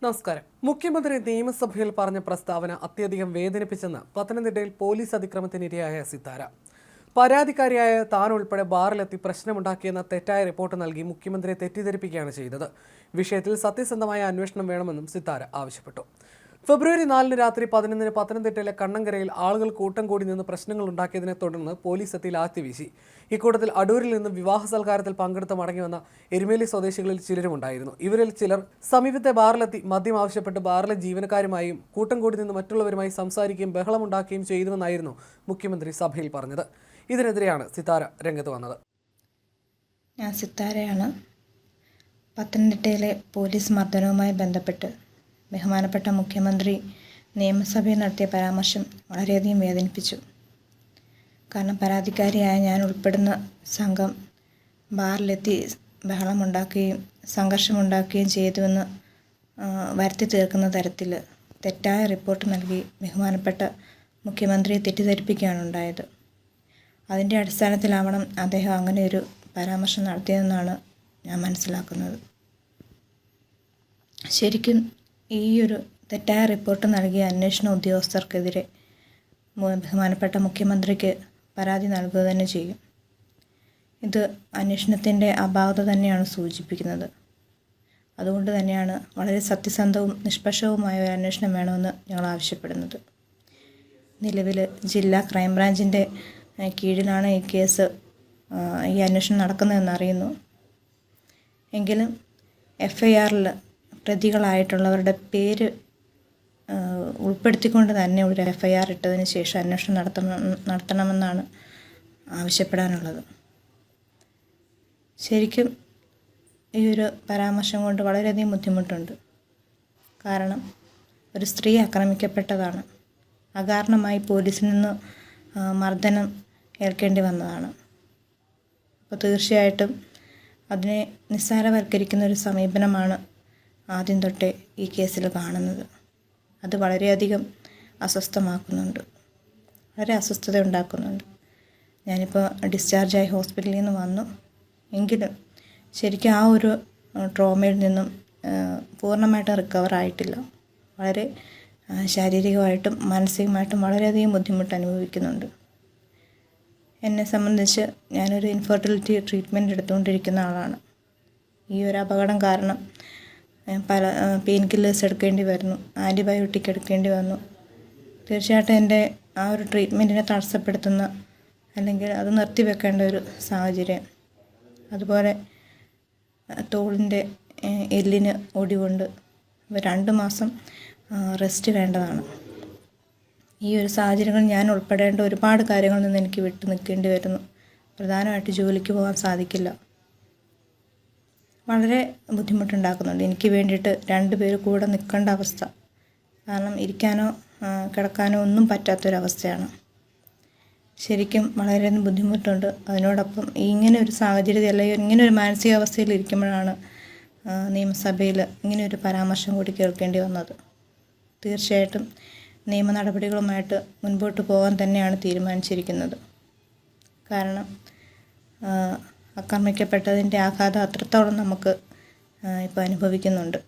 നമസ്കാരം. മുഖ്യമന്ത്രി നിയമസഭയിൽ പറഞ്ഞ പ്രസ്താവന അത്യധികം വേദനിപ്പിച്ചെന്ന് പത്തനംതിട്ടയിൽ പോലീസ് അതിക്രമത്തിനിരയായ സിത്താര. പരാതിക്കാരിയായ താൻ ഉൾപ്പെടെ ബാറിലെത്തി പ്രശ്നമുണ്ടാക്കിയെന്ന തെറ്റായ റിപ്പോർട്ട് നൽകി മുഖ്യമന്ത്രിയെ തെറ്റിദ്ധരിപ്പിക്കുകയാണ് ചെയ്തത്. വിഷയത്തിൽ സത്യസന്ധമായ അന്വേഷണം വേണമെന്നും സിത്താര ആവശ്യപ്പെട്ടു. ഫെബ്രുവരി 4 രാത്രി 11 പത്തനംതിട്ടയിലെ കണ്ണങ്കരയിൽ ആളുകൾ കൂട്ടം കൂടി നിന്ന് പ്രശ്നങ്ങൾ ഉണ്ടാക്കിയതിനെ തുടർന്ന് പോലീസ് എത്തി ലാത്തി വീശി. ഇക്കൂട്ടത്തിൽ അടൂരിൽ നിന്ന് വിവാഹ സൽക്കാരത്തിൽ പങ്കെടുത്ത് മടങ്ങി വന്ന എരുമേലി സ്വദേശികളിൽ ചിലരുമുണ്ടായിരുന്നു. ഇവരിൽ ചിലർ സമീപത്തെ ബാറിലെത്തി മദ്യം ആവശ്യപ്പെട്ട് ബാറിലെ ജീവനക്കാരുമായും കൂട്ടം കൂടി നിന്ന് മറ്റുള്ളവരുമായി സംസാരിക്കുകയും ബഹളമുണ്ടാക്കുകയും ചെയ്തുവെന്നായിരുന്നു മുഖ്യമന്ത്രി സഭയിൽ പറഞ്ഞത്. ഇതിനെതിരെയാണ് സിത്താര രംഗത്ത് വന്നത്. ഞാൻ സിത്താരയാണ്. പത്തനംതിട്ടയിലെ പോലീസ് മർദ്ദനവുമായി ബന്ധപ്പെട്ട് ബഹുമാനപ്പെട്ട മുഖ്യമന്ത്രി നിയമസഭയിൽ നടത്തിയ പരാമർശം വളരെയധികം വേദനിപ്പിച്ചു. കാരണം പരാതിക്കാരിയായ ഞാൻ ഉൾപ്പെടുന്ന സംഘം ബാറിലെത്തി ബഹളമുണ്ടാക്കുകയും സംഘർഷമുണ്ടാക്കുകയും ചെയ്തുവെന്ന് വരുത്തി തീർക്കുന്ന തരത്തിൽ തെറ്റായ റിപ്പോർട്ട് നൽകി ബഹുമാനപ്പെട്ട മുഖ്യമന്ത്രിയെ തെറ്റിദ്ധരിപ്പിക്കുകയാണ് ഉണ്ടായത്. അതിൻ്റെ അടിസ്ഥാനത്തിലാവണം അദ്ദേഹം അങ്ങനെയൊരു പരാമർശം നടത്തിയതെന്നാണ് ഞാൻ മനസ്സിലാക്കുന്നത്. ശരിക്കും ഈ ഒരു തെറ്റായ റിപ്പോർട്ട് നൽകിയ അന്വേഷണ ഉദ്യോഗസ്ഥർക്കെതിരെ ബഹുമാനപ്പെട്ട മുഖ്യമന്ത്രിക്ക് പരാതി നൽകുക തന്നെ ചെയ്യും. ഇത് അന്വേഷണത്തിൻ്റെ അപാകത തന്നെയാണ് സൂചിപ്പിക്കുന്നത്. അതുകൊണ്ട് തന്നെയാണ് വളരെ സത്യസന്ധവും നിഷ്പക്ഷവുമായ ഒരു അന്വേഷണം വേണമെന്ന് ഞങ്ങൾ ആവശ്യപ്പെടുന്നത്. നിലവിൽ ജില്ലാ ക്രൈംബ്രാഞ്ചിൻ്റെ കീഴിലാണ് ഈ കേസ് ഈ അന്വേഷണം നടക്കുന്നതെന്ന് അറിയുന്നു. എങ്കിലും FIRൽ പ്രതികളായിട്ടുള്ളവരുടെ പേര് ഉൾപ്പെടുത്തിക്കൊണ്ട് തന്നെ ഒരു FIR ഇട്ടതിന് ശേഷം അന്വേഷണം നടത്തണമെന്നാണ് ആവശ്യപ്പെടാനുള്ളത്. ശരിക്കും ഈ ഒരു പരാമർശം കൊണ്ട് വളരെയധികം ബുദ്ധിമുട്ടുണ്ട്. കാരണം ഒരു സ്ത്രീ ആക്രമിക്കപ്പെട്ടതാണ്. അകാരണമായി പോലീസിൽ നിന്ന് മർദ്ദനം ഏൽക്കേണ്ടി വന്നതാണ്. അപ്പോൾ തീർച്ചയായിട്ടും അതിനെ നിസ്സാരവൽക്കരിക്കുന്ന ഒരു സമീപനമാണ് ആദ്യം തൊട്ടേ ഈ കേസിൽ കാണുന്നത്. അത് വളരെയധികം അസ്വസ്ഥമാക്കുന്നുണ്ട്, വളരെ അസ്വസ്ഥത ഉണ്ടാക്കുന്നുണ്ട്. ഞാനിപ്പോൾ ഡിസ്ചാർജായി ഹോസ്പിറ്റലിൽ നിന്ന് വന്നു. എങ്കിലും ശരിക്കും ആ ഒരു ട്രോമയിൽ നിന്നും പൂർണ്ണമായിട്ട് റിക്കവർ ആയിട്ടില്ല. വളരെ ശാരീരികമായിട്ടും മാനസികമായിട്ടും വളരെയധികം ബുദ്ധിമുട്ട് അനുഭവിക്കുന്നുണ്ട്. എന്നെ സംബന്ധിച്ച് ഞാനൊരു ഇൻഫെർട്ടിലിറ്റി ട്രീറ്റ്മെൻറ്റ് എടുത്തുകൊണ്ടിരിക്കുന്ന ആളാണ്. ഈ ഒരു അപകടം കാരണം പല പെയിൻ കില്ലേഴ്സ് എടുക്കേണ്ടി വരുന്നു, ആൻറ്റിബയോട്ടിക് എടുക്കേണ്ടി വന്നു. തീർച്ചയായിട്ടും എൻ്റെ ആ ഒരു ട്രീറ്റ്മെൻറ്റിനെ തടസ്സപ്പെടുത്തുന്ന അല്ലെങ്കിൽ അത് നിർത്തിവെക്കേണ്ട ഒരു സാഹചര്യം. അതുപോലെ തോളിൻ്റെ എല്ലിന് ഒടിവുണ്ട്. 2 മാസം റെസ്റ്റ് വേണ്ടതാണ്. ഈ ഒരു സാഹചര്യങ്ങളിൽ ഞാൻ ഉൾപ്പെടേണ്ട ഒരുപാട് കാര്യങ്ങളിൽ നിന്ന് എനിക്ക് വിട്ടു നിൽക്കേണ്ടി വരുന്നു. പ്രധാനമായിട്ട് ജോലിക്ക് പോകാൻ സാധിക്കില്ല. വളരെ ബുദ്ധിമുട്ടുണ്ടാക്കുന്നുണ്ട്. എനിക്ക് വേണ്ടിയിട്ട് 2 പേര് കൂടെ നിൽക്കേണ്ട അവസ്ഥ. കാരണം ഇരിക്കാനോ കിടക്കാനോ ഒന്നും പറ്റാത്തൊരവസ്ഥയാണ്. ശരിക്കും വളരെയധികം ബുദ്ധിമുട്ടുണ്ട്. അതിനോടൊപ്പം ഇങ്ങനെ ഒരു സാഹചര്യത്തിൽ അല്ലെങ്കിൽ ഇങ്ങനെ ഒരു മാനസികാവസ്ഥയിൽ ഇരിക്കുമ്പോഴാണ് നിയമസഭയിൽ ഇങ്ങനെ ഒരു പരാമർശം കൂടി കേൾക്കേണ്ടി വന്നത്. തീർച്ചയായിട്ടും നിയമ നടപടികളുമായിട്ട് മുൻപോട്ട് പോകാൻ തന്നെയാണ് തീരുമാനിച്ചിരിക്കുന്നത്. കാരണം ആക്രമിക്കപ്പെട്ടതിൻ്റെ ആഘാതം അത്രത്തോളം നമുക്ക് ഇപ്പോൾ അനുഭവിക്കുന്നുണ്ട്.